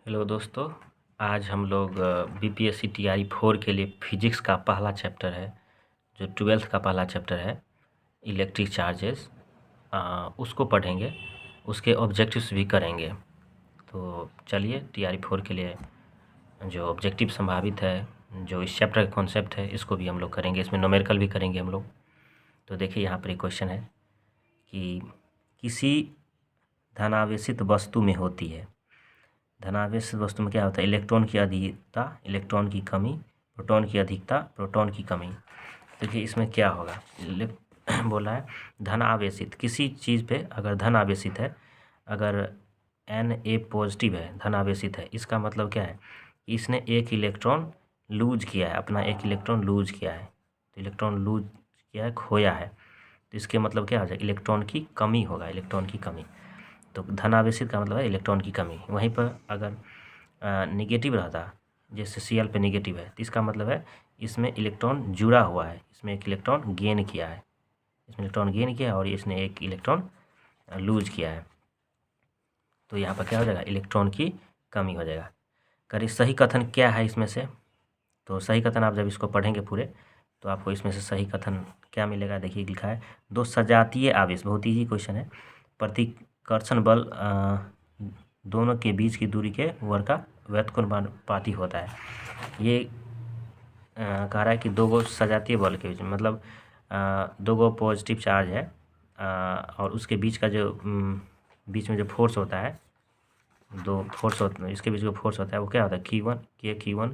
Hello दोस्तों, आज हम लोग बीपीएससी टीआरई 4 के लिए फिजिक्स का पहला चैप्टर है, जो 12th का पहला चैप्टर है, इलेक्ट्रिक चार्जेस, उसको पढ़ेंगे। उसके ऑब्जेक्टिव्स भी करेंगे। तो चलिए, टीआरई 4 के लिए जो ऑब्जेक्टिव संभावित है, जो इस चैप्टर का कॉन्सेप्ट है, इसको भी हम लोग करेंगे। इसमें न्यूमेरिकल भी करेंगे हम लोग। तो देखिए, यहाँ पर एक क्वेश्चन है कि किसी धनावेशित वस्तु में होती है। धनावेशित वस्तु में क्या होता है? इलेक्ट्रॉन की अधिकता, इलेक्ट्रॉन की कमी, प्रोटॉन की अधिकता, प्रोटॉन की कमी। देखिए इसमें क्या होगा, बोला है धन आवेशित किसी चीज़ पे अगर धन आवेशित है, अगर Na पॉजिटिव है, धन आवेशित है, इसका मतलब क्या है? इसने एक इलेक्ट्रॉन लूज किया है, अपना एक इलेक्ट्रॉन लूज किया है। तो इलेक्ट्रॉन लूज किया है, खोया है, तो इसके मतलब क्या हो जाएगा? इलेक्ट्रॉन की कमी होगा, इलेक्ट्रॉन की कमी। तो धन आवेशित का मतलब है इलेक्ट्रॉन की कमी। वहीं पर अगर निगेटिव रहता, जैसे Cl पे निगेटिव है, तो इसका मतलब है इसमें इलेक्ट्रॉन जुड़ा हुआ है, इसमें एक इलेक्ट्रॉन गेन किया है, इसमें इलेक्ट्रॉन गेन किया है और इसने एक इलेक्ट्रॉन लूज किया है। तो यहाँ पर क्या हो जाएगा? इलेक्ट्रॉन की कमी हो जाएगा। करिए सही कथन क्या है इसमें से? तो सही कथन आप जब इसको पढ़ेंगे पूरे, तो आपको इसमें से सही कथन क्या मिलेगा? देखिए लिखा है, दो सजातीय आवेश, बहुत ईजी क्वेश्चन है, प्रतिकर्षण बल दोनों के बीच की दूरी के वर्ग का व्युत्क्रमानुपाती होता है। ये कह रहा है कि दो गो सजातीय बल के बीच में, मतलब दो गो पॉजिटिव चार्ज है, और उसके बीच का जो बीच में जो फोर्स होता है, दो फोर्स होते हैं, इसके बीच जो फोर्स होता है वो क्या होता है? Q1 K Q1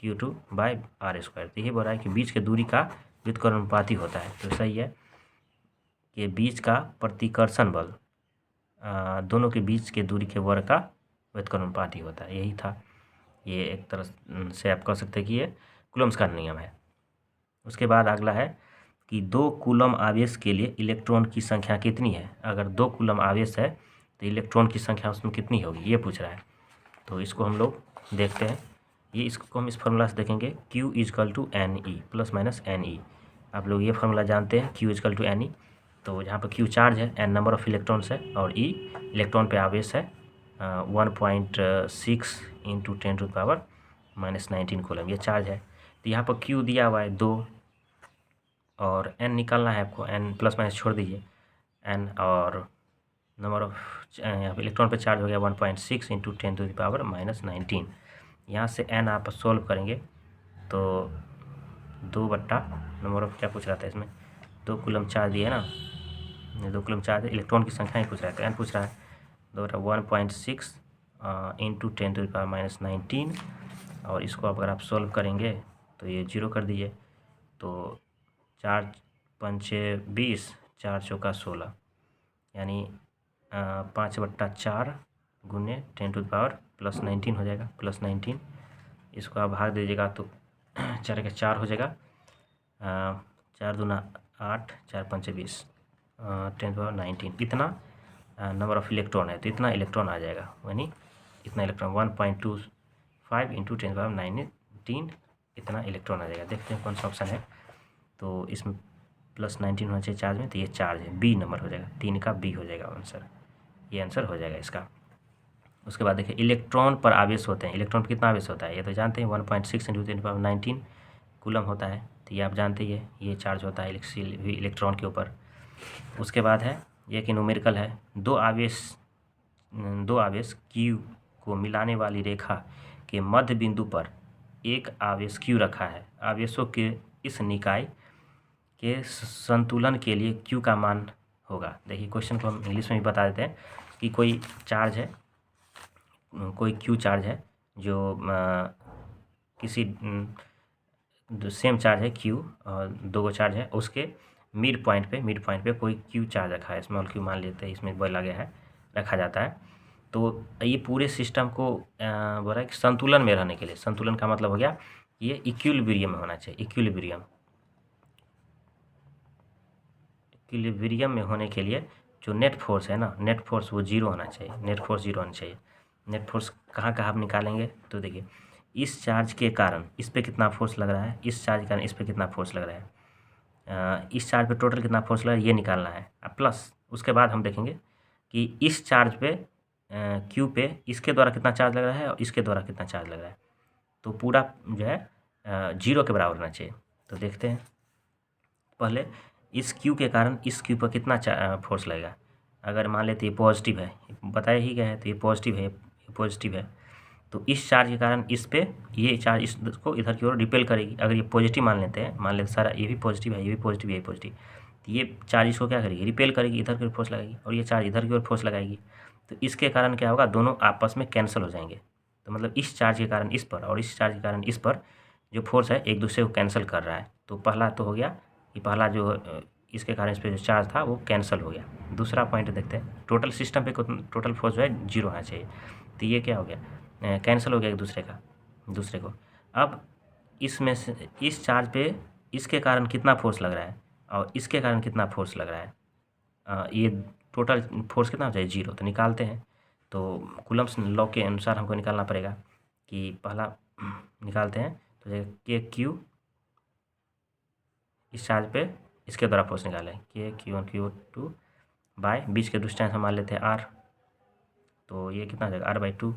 Q2 bye R square. तो ये बोल रहा है कि बीच के दूरी का व्युत्क्रमानुपाती होता है। तो सही है कि बीच का प्रतिकर्षण बल दोनों के बीच के दूरी के वर्ग का व्युत्क्रमानुपाती होता है। यही था, ये एक तरह से आप कह सकते हैं कि ये कूलम्स का नियम है। उसके बाद अगला है कि 2 कूलम आवेश के लिए इलेक्ट्रॉन की संख्या कितनी है? अगर 2 कूलम आवेश है तो इलेक्ट्रॉन की संख्या उसमें कितनी होगी, ये पूछ रहा है। तो इसको हम लोग देखते हैं। ये इसको हम इस फार्मूला से देखेंगे, Q = Ne plus minus Ne। आप लोग ये फार्मूला जानते हैं, Q = Ne। तो यहाँ पर Q चार्ज है, N नंबर ऑफ इलेक्ट्रॉन्स है, और E इलेक्ट्रॉन पे आवेश है 1.6 × 10⁻⁻19 कूलम, ये चार्ज है। तो यहाँ पर Q दिया हुआ है 2, और N निकालना है आपको। N प्लस माइनस छोड़ दीजिए, N और नंबर ऑफ यहाँ पर इलेक्ट्रॉन पे चार्ज हो गया 1.6 × 10⁻⁻19। यहाँ से N आप सोल्व करेंगे तो 2 बट्टा नंबर ऑफ क्या पूछ रहा था इसमें, 2 कूलम चार्ज दिए ना, 2 कूलम चार्ज, इलेक्ट्रॉन की संख्या ही पूछ रहा है, तो N पूछ रहा है 2 बटा 1.6 × 10⁻⁻19। और इसको अगर आप सोल्व करेंगे तो ये 0 कर दीजिए, तो 4 पंचे 20, 4 चौका 16, यानी 5/4 गुने 10⁻+19 हो जाएगा, +19। इसको आप भाग दीजिएगा तो 4 का 4 हो जाएगा, 4 दूना 8, 4 पंचे 20, 10⁻19। इतना नंबर ऑफ इलेक्ट्रॉन है, तो इतना इलेक्ट्रॉन आ जाएगा, यानी इतना इलेक्ट्रॉन 1.25 × 10⁻19 इतना इलेक्ट्रॉन आ जाएगा। देखते हैं कौन सा ऑप्शन है। तो इसमें +19 होना चाहिए चार्ज में, तो ये चार्ज है, बी नंबर हो जाएगा, 3 का बी हो जाएगा आंसर, ये आंसर हो जाएगा इसका। उसके बाद देखिए, इलेक्ट्रॉन पर आवेश होते हैं। इलेक्ट्रॉन पर कितना आवेश होता है? ये तो जानते हैं, 1.6 × 10⁻19 कूलम होता है, तो ये आप जानते ही है, ये चार्ज होता है इलेक्ट्रॉन के ऊपर। उसके बाद है ये कि न्यूमेरिकल है, दो आवेश Q को मिलाने वाली रेखा के मध्य बिंदु पर एक आवेश Q रखा है। आवेशों के इस निकाय के संतुलन के लिए Q का मान होगा। देखिए क्वेश्चन को हम इंग्लिश में भी बता देते हैं कि कोई चार्ज है, कोई Q चार्ज है, जो किसी सेम चार्ज है Q, और 2 गो चार्ज है, उसके मिड पॉइंट पे कोई Q चार्ज रखा है, स्मॉल q मान लेते हैं, इसमें बोला गया है, रखा जाता है। तो ये पूरे सिस्टम को बोल रहा है कि संतुलन में रहने के लिए, संतुलन का मतलब हो गया ये इक्विलिब्रियम में होना चाहिए। इक्विलिब्रियम में होने के लिए जो नेट फोर्स है ना, नेट फोर्स वो 0 होना चाहिए, नेट फोर्स 0 होना चाहिए। नेट फोर्स कहाँ आप निकालेंगे? तो देखिए, इस चार्ज के कारण इस पर कितना फोर्स लग रहा है, इस चार्ज के कारण इस पर कितना फोर्स लग रहा है, इस चार्ज पे टोटल कितना फोर्स लग रहा है, ये निकालना है। प्लस उसके बाद हम देखेंगे कि इस चार्ज पे क्यू पे इसके द्वारा कितना चार्ज लग रहा है और इसके द्वारा कितना चार्ज लग रहा है, तो पूरा जो है 0 के बराबर होना चाहिए। तो देखते हैं पहले इस क्यू के कारण इस क्यू पर कितना फोर्स लगेगा। अगर मान लेते ये पॉजिटिव है, बताया ही गया है, तो ये पॉजिटिव है, ये पॉजिटिव है, तो इस चार्ज के कारण इस पे ये चार्ज इसको इधर की ओर रिपेल करेगी। अगर ये पॉजिटिव मान लेते हैं, मान लेते सारा ये भी पॉजिटिव है, ये भी पॉजिटिव है, ये पॉजिटिव, तो ये चार्ज इसको क्या करेगी, रिपेल करेगी, इधर की ओर फोर्स लगाएगी, और ये चार्ज इधर की ओर फोर्स लगाएगी। तो इसके कारण क्या होगा, दोनों आपस में कैंसिल हो जाएंगे। तो मतलब इस चार्ज के कारण इस पर और इस चार्ज के कारण इस पर जो फोर्स है एक दूसरे को कैंसिल कर रहा है। तो पहला तो हो गया, ये पहला जो इसके कारण इस पर जो चार्ज था वो कैंसिल हो गया। दूसरा पॉइंट देखते हैं, टोटल सिस्टम पे टोटल फोर्स जो है 0 होना चाहिए। तो ये क्या हो गया, कैंसिल हो गया एक दूसरे को। अब इसमें से इस चार्ज पे इसके कारण कितना फोर्स लग रहा है और इसके कारण कितना फोर्स लग रहा है, ये टोटल फोर्स कितना हो जाए 0। तो निकालते हैं, तो कूलम्ब्स लॉ के अनुसार हमको निकालना पड़ेगा कि पहला निकालते हैं तो के क्यू इस चार्ज पे इसके द्वारा फोर्स निकालें, के Q1 Q2 बाय बीच के डिस्टेंस हम मान लेते हैं r, तो ये कितना हो जाएगा r/2,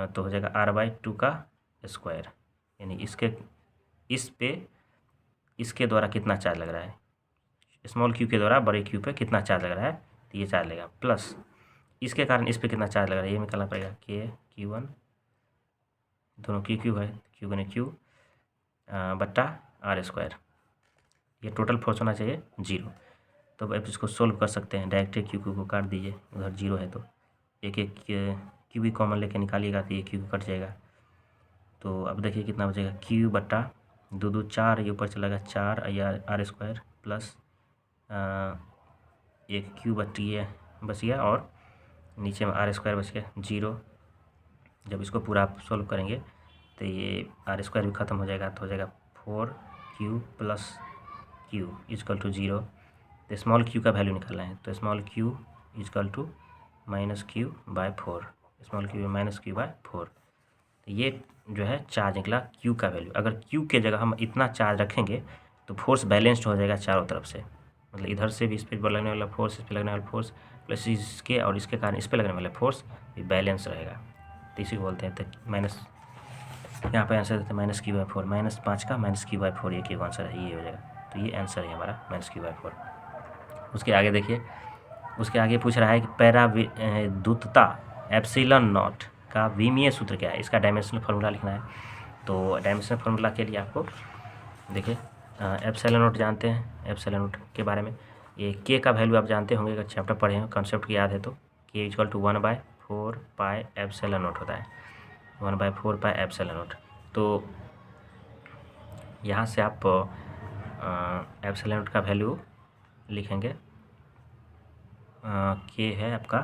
तो हो जाएगा r/2 का स्क्वायर, यानी इस पे इसके द्वारा कितना चार्ज लग रहा है, स्मॉल क्यू के द्वारा बड़े क्यू पे कितना चार्ज लग रहा है, तो ये चार्ज लगेगा, प्लस इसके कारण इस पे कितना चार्ज लग रहा है, ये निकालना पड़ेगा, के Q1, दोनों क्यू है, क्यू बने क्यू बट्टा r², ये टोटल फोर्स होना चाहिए 0। तो अब इसको सोल्व कर सकते हैं, डायरेक्ट क्यू को काट दीजिए, उधर 0 है तो एक क्यू भी कॉमन लेके निकालिएगा तो ये क्यू कट जाएगा। तो अब देखिए कितना बचेगा, क्यू बट्टा 2 2 4, ये ऊपर चलेगा 4 या r² प्लस एक क्यू बट्टी ये बच गया और नीचे में r² बच गया 0। जब इसको पूरा आप सोल्व करेंगे तो ये r² भी ख़त्म हो जाएगा, तो हो जाएगा 4q plus q equal to 0। तो स्मॉल q का वैल्यू निकालना है, तो small q equal to -q/4, small q -q/4। तो ये जो है चार्ज निकला q का वैल्यू। अगर q के जगह हम इतना चार्ज रखेंगे तो फोर्स बैलेंस्ड हो जाएगा चारों तरफ से, मतलब इधर से भी इस पर लगने वाला फोर्स, इस पर लगने वाला फोर्स, प्लस इसके और इसके कारण इस पर लगने वाला फोर्स भी बैलेंस रहेगा। तो इसी को बोलते हैं, तो माइनस यहाँ पर आंसर देते हैं -q/4, -5 का -q/4, ये क्यों आंसर है, ये हो जाएगा। तो ये आंसर है हमारा -q/4। उसके आगे देखिए, उसके आगे पूछ रहा है कि पैराविद्युतता एप्सिलॉन नॉट का विमीय सूत्र क्या है, इसका डायमेंशनल फार्मूला लिखना है। तो डायमेंशनल फार्मूला के लिए आपको देखिए एप्सिलॉन नॉट जानते हैं, एप्सिलॉन नॉट के बारे में ये के का वैल्यू आप जानते होंगे, अगर चैप्टर पढ़े हैं, कॉन्सेप्ट की याद है तो K equal to 1/4 pi epsilon naught होता है, 1/4 पाई एप्सिलॉन नॉट। तो यहाँ से आप एप्सिलॉन नॉट का वैल्यू लिखेंगे, के है आपका,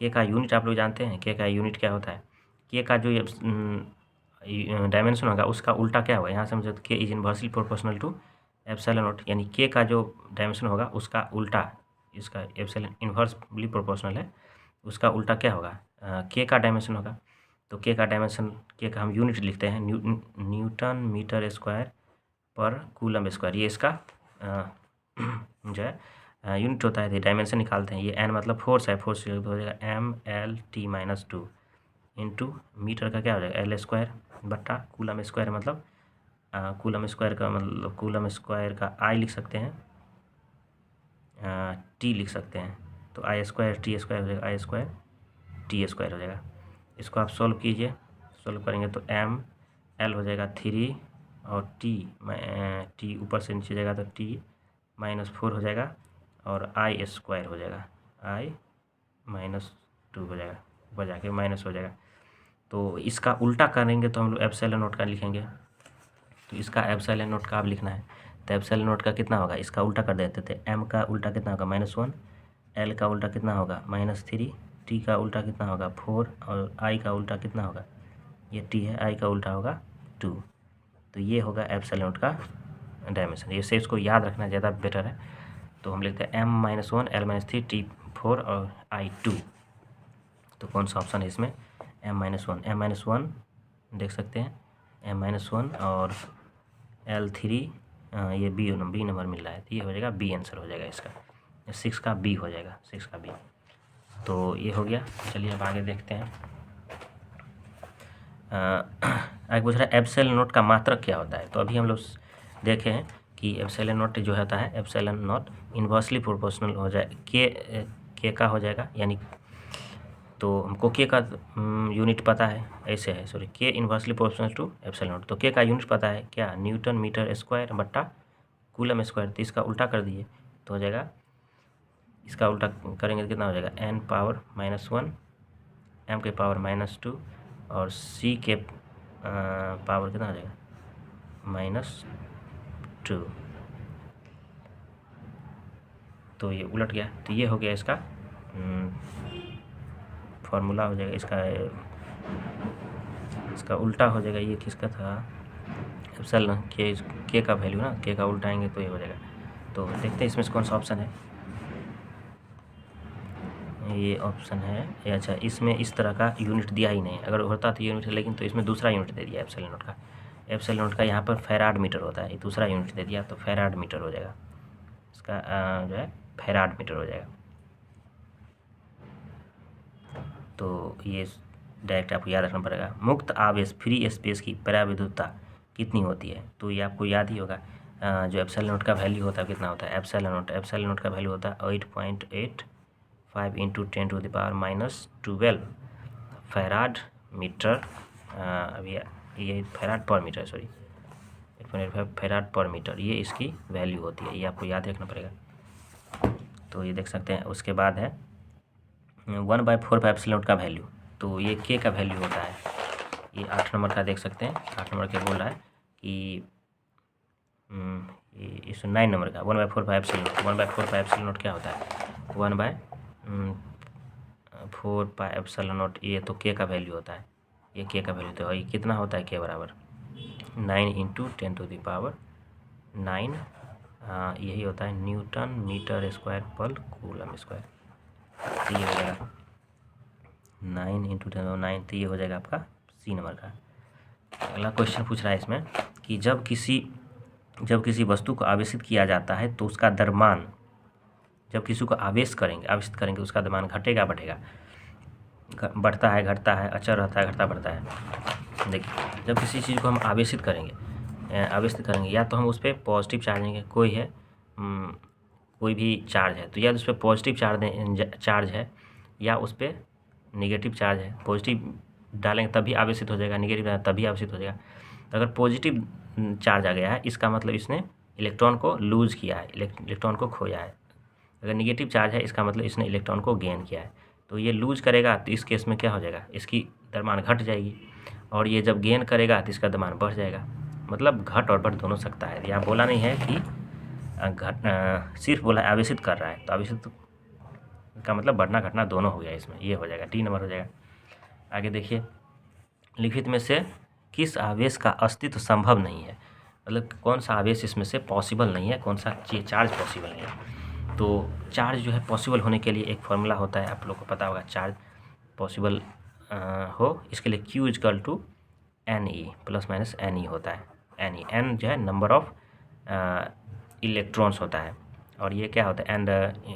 के का यूनिट आप लोग जानते हैं, के का यूनिट क्या होता है, के का जो डायमेंशन होगा उसका उल्टा क्या होगा, यहाँ से मुझे K is inversely proportional to epsilon naught, यानी के का जो डायमेंशन होगा उसका उल्टा, इसका एप्सिलॉन इन्वर्सली प्रोपोर्शनल है, उसका उल्टा क्या होगा, के का डायमेंशन होगा। तो के का डायमेंशन, के का हम यूनिट लिखते हैं न्यूटन मीटर स्क्वायर पर कूलम स्क्वायर, ये इसका जो है यूनिट होता है। डायमेंशन निकालते हैं, ये एन मतलब फोर्स है, फोर्स हो जाएगा mL/t-2 इंटू मीटर का क्या हो जाएगा L² बट्टा कूलम स्क्वायर, मतलब कूलम स्क्वायर का मतलब कूलम स्क्वायर का आई लिख सकते हैं, टी लिख सकते हैं, तो I² T² हो जाएगा, I² T² हो जाएगा। इसको आप सोल्व कीजिए, सोल्व करेंगे तो mL हो जाएगा 3 और टी ऊपर से नीचे जाएगा तो t-4 हो जाएगा और I² हो जाएगा, I-2 हो जाएगा, ऊपर जाके माइनस हो जाएगा। तो इसका उल्टा करेंगे तो हम लोग एप्सिलॉन नॉट का लिखेंगे, तो इसका एप्सिलॉन नॉट का आप लिखना है, तो एप्सिलॉन नॉट का कितना होगा, इसका उल्टा कर देते थे, m का उल्टा कितना होगा -1, L का उल्टा कितना होगा -3, T का उल्टा कितना होगा 4 और I का उल्टा कितना होगा, ये T है, I का उल्टा होगा 2। तो ये होगा एप्सिलॉन नॉट का डायमेंशन, ये से इसको याद रखना ज़्यादा बेटर है। तो हम लिखते हैं m-1 L-3 T4 और I2। तो कौन सा ऑप्शन है इसमें, m-1 देख सकते हैं, m-1 और L3 ये बी नंबर मिल रहा है, तो ये हो जाएगा बी, आंसर हो जाएगा इसका, 6 का बी हो जाएगा, 6 का बी। तो ये हो गया। चलिए अब आगे देखते हैं। आगे पूछ रहा है एप्सिलॉन नॉट का मात्रक क्या होता है। तो अभी हम लोग देखे हैं कि एप्सिलॉन नॉट जो होता है, एप्सिलॉन नॉट इन्वर्सली प्रोपोर्शनल हो जाए के का हो जाएगा, यानी तो हमको के का यूनिट पता है, ऐसे है sorry, K inversely proportional to epsilon naught. तो के का यूनिट पता है क्या, न्यूटन मीटर स्क्वायर बट्टा कूलम स्क्वायर। तो इसका उल्टा कर दिए तो हो जाएगा, इसका उल्टा करेंगे तो कितना हो जाएगा, n पावर -1 m के पावर -2 और c के पावर कितना हो जाएगा, -2। तो ये उलट गया, तो ये हो गया इसका फॉर्मूला हो जाएगा। इसका उल्टा हो जाएगा, ये किसका था, एप्सिलॉन के का वैल्यू ना, के का उल्टाएंगे तो ये हो जाएगा। तो देखते हैं इसमें से कौन सा ऑप्शन है। ये ऑप्शन है ये, अच्छा इसमें इस तरह का यूनिट दिया ही नहीं, अगर होता तो यूनिट है, लेकिन तो इसमें दूसरा यूनिट दे दिया एप्सिलॉन नॉट का। एप्सिलॉन नॉट का यहाँ पर फैराड मीटर होता है, ये दूसरा यूनिट दे दिया, तो फैराड मीटर हो जाएगा इसका, जो है फैराड मीटर हो जाएगा। तो ये डायरेक्ट आपको याद रखना पड़ेगा। मुक्त आवेश फ्री स्पेस की पराविद्युतता कितनी होती है। तो ये आपको याद ही होगा, जो एप्सिलॉन नॉट का वैल्यू होता है कितना होता है, एप्सिलॉन नॉट का वैल्यू होता है 8.85 × 10⁻⁻12 फैराड मीटर। अभी ये फैराड पर मीटर, सॉरी 8.85 फैराड पर मीटर, ये इसकी वैल्यू होती है, ये आपको याद रखना पड़ेगा। तो ये देख सकते हैं। उसके बाद है 1/4 एप्सिलॉन नॉट का वैल्यू। तो ये के का वैल्यू होता है, ये 8 नंबर का देख सकते हैं, 8 नंबर के बोल रहा है कि इस 9 नंबर का 1/4 एप्सिलॉन नॉट। 1/4 एप्सिलॉन नॉट क्या होता है, 1/4 एप्सिलॉन नॉट, ये तो के का वैल्यू होता है, ये के का वैल्यू होता है। और ये कितना होता है, के बराबर 9 × 10⁻9, यही होता है न्यूटन मीटर स्क्वायर पर कूलम स्क्वायर। तो ये हो जाएगा 9 × 10⁻9, तो ये हो जाएगा आपका सी नंबर का। अगला क्वेश्चन पूछ रहा है इसमें कि जब किसी वस्तु को आवेशित किया जाता है तो उसका द्रव्यमान, जब किसी को आवेशित करेंगे उसका द्रव्यमान घटेगा बढ़ेगा, बढ़ता है घटता है, अचर रहता है घटता बढ़ता है। देखिए जब किसी चीज़ को हम आवेशित करेंगे या तो हम उस पर पॉजिटिव चार्ज देंगे, कोई भी चार्ज है तो या उस पर पॉजिटिव चार्ज है या उस पर निगेटिव चार्ज है। पॉजिटिव डालेंगे तभी आवेशित हो जाएगा, नेगेटिव डालेंगे तभी आवेशित हो जाएगा। तो अगर पॉजिटिव चार्ज आ गया है इसका मतलब इसने इलेक्ट्रॉन को लूज़ किया है, इलेक्ट्रॉन को खोया है। अगर निगेटिव चार्ज है इसका मतलब इसने इलेक्ट्रॉन को गेन किया है। तो ये लूज करेगा तो इस केस में क्या हो जाएगा, इसकी द्रव्यमान घट जाएगी, और ये जब गेन करेगा तो इसका द्रव्यमान बढ़ जाएगा। मतलब घट और बढ़ दोनों सकता है। यहाँ बोला नहीं है कि सिर्फ बोला आवेशित कर रहा है, तो आवेशित का मतलब बढ़ना घटना दोनों हो गया इसमें, ये हो जाएगा डी नंबर हो जाएगा। आगे देखिए, लिखित में से किस आवेश का अस्तित्व संभव नहीं है, मतलब कौन सा आवेश इसमें से पॉसिबल नहीं है, कौन सा चार्ज पॉसिबल नहीं है। तो चार्ज जो है पॉसिबल होने के लिए एक फार्मूला होता है, आप लोग को पता होगा, चार्ज पॉसिबल हो इसके लिए Q = Ne ± Ne होता है। N जो है नंबर ऑफ इलेक्ट्रॉन्स होता है, और ये क्या होता है, एंड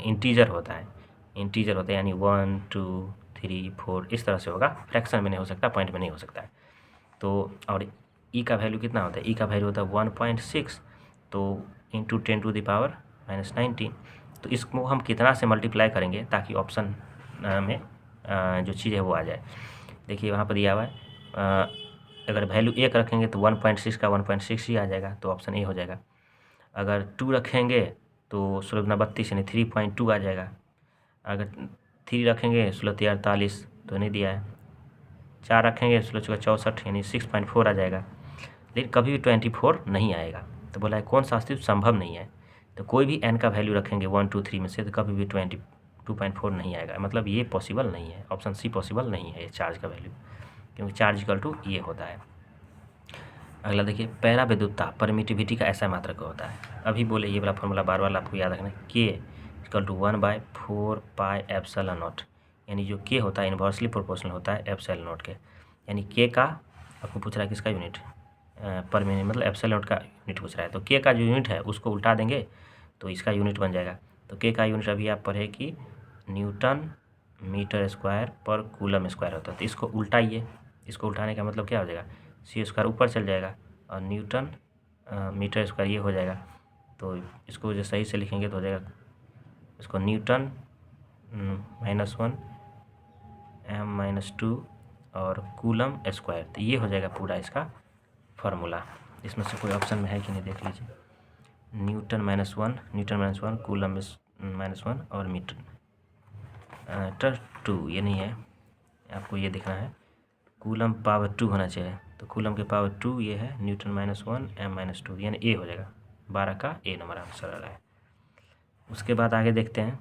इंटीजर होता है, यानी 1 2 3 4 इस तरह से होगा, फ्रैक्शन में नहीं हो सकता, पॉइंट में नहीं हो सकता है। तो और E का वैल्यू कितना होता है, E का वैल्यू होता है 1.6, तो इंटू 10⁻⁻19। तो इसको हम कितना से मल्टीप्लाई करेंगे ताकि ऑप्शन में जो चीज़ है वो आ जाए। देखिए वहाँ पर दिया हुआ है, अगर वैल्यू 1 रखेंगे तो 1.6 का 1.6 ही आ जाएगा, तो ऑप्शन ए हो जाएगा। अगर 2 रखेंगे तो 16×32 यानी 3.2 आ जाएगा। अगर 3 रखेंगे 16×3 तो नहीं दिया है। 4 रखेंगे 16×64 यानी 6.4 आ जाएगा, लेकिन कभी भी 24 नहीं आएगा। तो बोला है कौन सा अस्तित्व संभव नहीं है, तो कोई भी n का वैल्यू रखेंगे 1 2 3 में से तो कभी भी 22.4 नहीं आएगा, मतलब ये पॉसिबल नहीं है, ऑप्शन सी पॉसिबल नहीं है ये चार्ज का वैल्यू, क्योंकि चार्ज = ये होता है। अगला देखिए, पराविद्युतता परमिटिविटी का ऐसा मात्रक होता है। अभी बोले ये वाला फॉर्मूला बार बार आपको याद रखना है, K = 1/4 पाई एप्सिलॉन नॉट, यानी जो K होता है इन्वर्सली प्रोपोर्शनल होता है एप्सिलॉन नॉट के, यानी K का आपको पूछ रहा है किसका यूनिट, पर मिनट, मतलब एप्सिलॉन नॉट का यूनिट पूछ रहा है। तो K का जो यूनिट है उसको उल्टा देंगे तो इसका यूनिट बन जाएगा। तो K का यूनिट अभी आप पढ़े कि न्यूटन मीटर स्क्वायर पर कूलम स्क्वायर होता है। तो इसको उल्टाइए, इसको उल्टाने का मतलब क्या हो जाएगा, सी स्क्वायर ऊपर चल जाएगा और न्यूटन मीटर स्क्वायर ये हो जाएगा। तो इसको जो सही से लिखेंगे तो हो जाएगा, इसको न्यूटन -1 m-2 और कूलम स्क्वायर। तो ये हो जाएगा पूरा इसका फार्मूला। इसमें से कोई ऑप्शन में है कि नहीं देख लीजिए। न्यूटन -1 कूलम -1 और मीटर 2, ये नहीं है, आपको ये देखना है कूलम पावर 2 होना चाहिए। तो कूलम के पावर 2 ये है, न्यूटन -1 m-2, यानी ए हो जाएगा। 12 का ए नंबर आंसर आ रहा है। उसके बाद आगे देखते हैं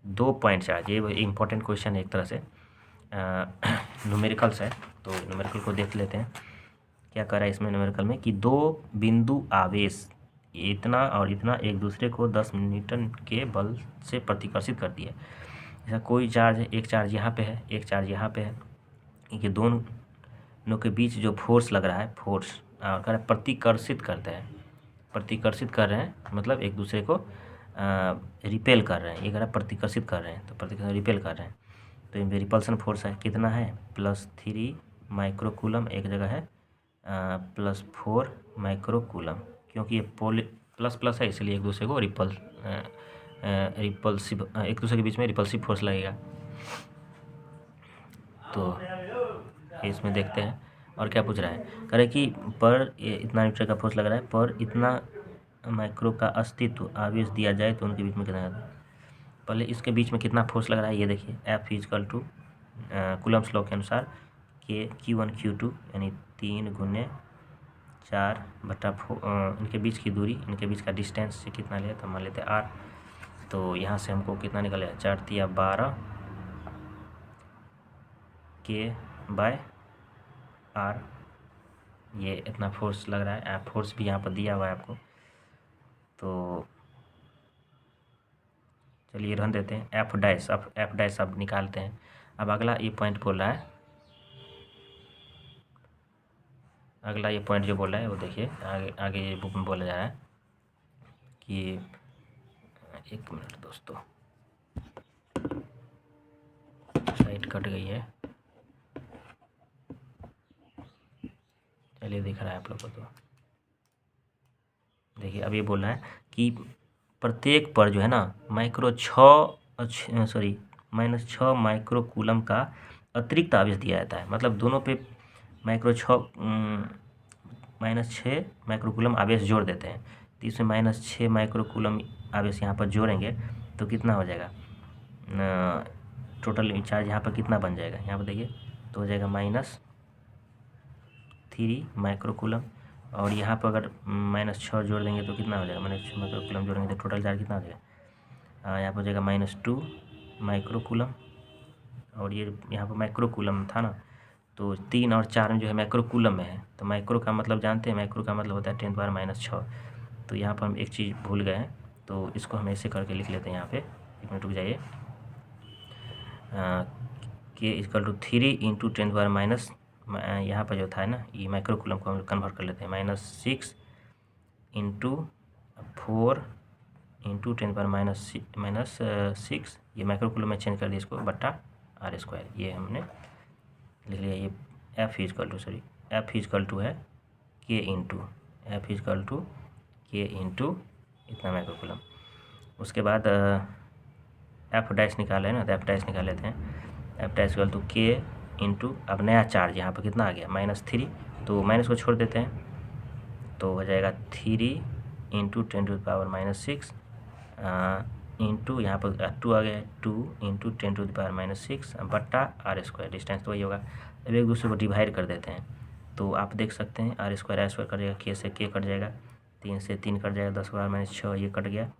2 पॉइंट चार्ज। ये इम्पोर्टेंट क्वेश्चन है एक तरह से, न्यूमेरिकल्स है। तो न्यूमेरिकल को देख लेते हैं क्या कर रहा है इसमें न्यूमेरिकल में, कि 2 बिंदु आवेश इतना और इतना एक दूसरे को 10 न्यूटन के बल से प्रतिकर्षित करती है। जैसा कोई चार्ज है, एक चार्ज यहाँ पे है, एक चार्ज यहाँ पे है, ये दोनों के बीच जो फोर्स लग रहा है, फोर्स और कह रहा है प्रतिकर्षित करते हैं, प्रतिकर्षित कर रहे हैं, मतलब एक दूसरे को रिपेल कर रहे हैं। ये कह रहा है प्रतिकर्षित कर रहे हैं, तो प्रतिकर्षित रिपेल कर रहे हैं। तो इनमें रिपल्सन फोर्स है, कितना है, +3 माइक्रोकूलम एक जगह है, +4 माइक्रोकूलम, क्योंकि ये प्लस है इसलिए एक दूसरे को रिपल्सिव, एक दूसरे के बीच में रिपल्सिव फोर्स लगेगा। तो इसमें देखते हैं और क्या पूछ रहा है, कह रहे कि पर इतना न्यूटन का फोर्स लग रहा है, पर इतना माइक्रो का अस्तित्व आवेश दिया जाए तो उनके बीच में कितना, पहले इसके बीच में कितना फोर्स लग रहा है ये देखिए। F = कूलम्स लॉ के अनुसार Q1 Q2 यानी 3 × 4/4, इनके बीच की दूरी, इनके बीच का डिस्टेंस से कितना लिया, तो मान लेते हैं R। तो यहाँ से हमको कितना निकलेगा, 4 × 12 K/R, ये इतना फोर्स लग रहा है। फोर्स भी यहाँ पर दिया हुआ है आपको, तो चलिए रहने देते हैं। F डैश अब निकालते हैं। अब अगला ये पॉइंट बोल रहा है, अगला ये पॉइंट जो बोल रहा है वो देखिए, आगे ये बुक में बोला जा रहा है कि 1 मिनट दोस्तों, साइट कट गई है, चलिए दिख रहा है आप लोग को। तो देखिए अब ये बोल रहा है कि प्रत्येक पर जो है ना -6 माइक्रोकूलम का अतिरिक्त आवेश दिया जाता है। मतलब दोनों पे -6 माइक्रोकूलम आवेश जोड़ देते हैं। तो इसमें -6 माइक्रोकूलम आवेश यहाँ पर जोड़ेंगे तो कितना हो जाएगा, टोटल चार्ज यहाँ पर कितना बन जाएगा, यहाँ पर देखिए, तो हो जाएगा -3 माइक्रोकूलम। और यहाँ पर अगर -6 जोड़ देंगे तो कितना हो जाएगा, -6 माइक्रोकूलम जोड़ेंगे तो टोटल चार्ज कितना हो जाएगा, यहाँ पर हो जाएगा -2 माइक्रोकूलम। और ये यहाँ पर माइक्रोकूलम था ना, तो 3 और 4 में जो है माइक्रोकूलम में है। तो माइक्रो का मतलब जानते हैं, माइक्रो का मतलब होता है 10⁻⁻6। तो यहाँ पर हम एक चीज़ भूल गए हैं, तो इसको हम ऐसे करके लिख लेते हैं यहाँ पे। 1 मिनट रुक जाइए। K = 3 × 10⁻, यहाँ पर जो था ना, ये माइक्रोकूलम को हम कन्वर्ट कर लेते हैं, -6 × 4 × 10⁻⁻6, ये माइक्रोकूलम में चेंज कर दिया इसको, बटा R²। ये हमने लिख लिया। ये F = है F = इतना माइक्रोकूलम। उसके बाद F डैश निकाले ना, तो F डैश निकाल लेते हैं। F डैश = K × अब नया चार्ज यहाँ पर कितना आ गया, -3, तो माइनस को छोड़ देते हैं, तो हो जाएगा 3 × 10⁻⁻6 इंटू यहाँ पर 2 आ गया, 2 × 10⁻⁻6 बट्टा R²। डिस्टेंस तो वही होगा। अब एक दूसरे को डिवाइड कर देते हैं, तो आप देख सकते हैं R² कट जाएगा, K से K कट जाएगा, 3 से 3 कट जाएगा, 10 × 6 ये कट गया,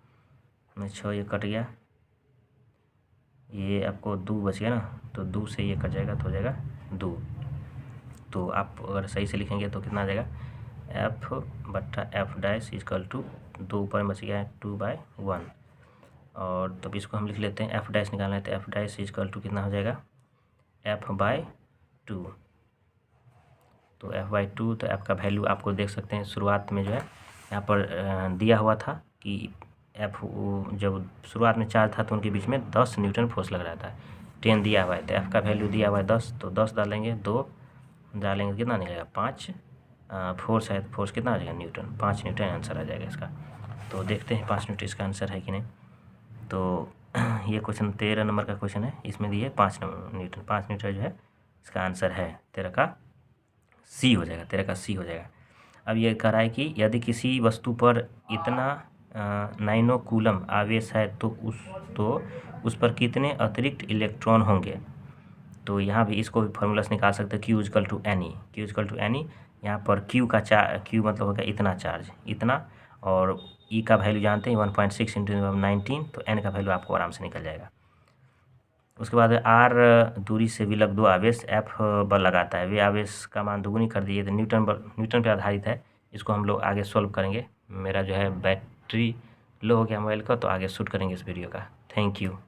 6 ये कट गया, ये आपको 2 बच गया ना, तो 2 से ये कट जाएगा तो हो जाएगा 2। तो आप अगर सही से लिखेंगे तो कितना आ जाएगा, F बट्टा F डैश = 2 ऊपर में बच गया है 2/1। और तब इसको हम लिख लेते हैं, F डैश निकालना है, तो F डैश = कितना हो जाएगा, F/2। तो F/2, तो F का वैल्यू आपको देख सकते हैं शुरुआत में जो है यहाँ पर दिया हुआ था कि F जब शुरुआत में चार्ज था तो उनके बीच में 10 न्यूटन फोर्स लग रहा था। 10 दिया हुआ है तो एफ का वैल्यू दिया हुआ है 10, तो 10 डालेंगे, 2 डालेंगे कितना निकलेगा 5, फोर्स है फोर्स कितना आ जाएगा न्यूटन, 5 न्यूटन आंसर आ जाएगा इसका। तो देखते हैं 5 न्यूटन इसका आंसर है कि नहीं। तो ये क्वेश्चन 13 नंबर का क्वेश्चन है, इसमें दिए 5 न्यूटन, 5 न्यूटन जो है इसका आंसर है तेरा का सी हो जाएगा, तेरा का सी हो जाएगा। अब ये कह रहा है कि यदि किसी वस्तु पर इतना नैनो कूलम आवेश है तो उस पर कितने अतिरिक्त इलेक्ट्रॉन होंगे। तो यहाँ भी इसको भी फार्मूला से निकाल सकते हैं, Q equal to n e, Q equal to n e. यहाँ पर क्यू का क्यू मतलब होगा इतना चार्ज, इतना, और ई का वैल्यू जानते हैं 1.6 × 10⁻19, तो एन का वैल्यू आपको आराम से निकल जाएगा। उसके बाद आर दूरी से विलग दो आवेश एफ बल लगाता है, वे आवेश का मान दोगुनी कर दिए, तो न्यूटन पर आधारित है। इसको हम लोग आगे सॉल्व करेंगे। मेरा जो है बैटरी लो हो गया मोबाइल का, तो आगे शूट करेंगे इस वीडियो का। Thank you.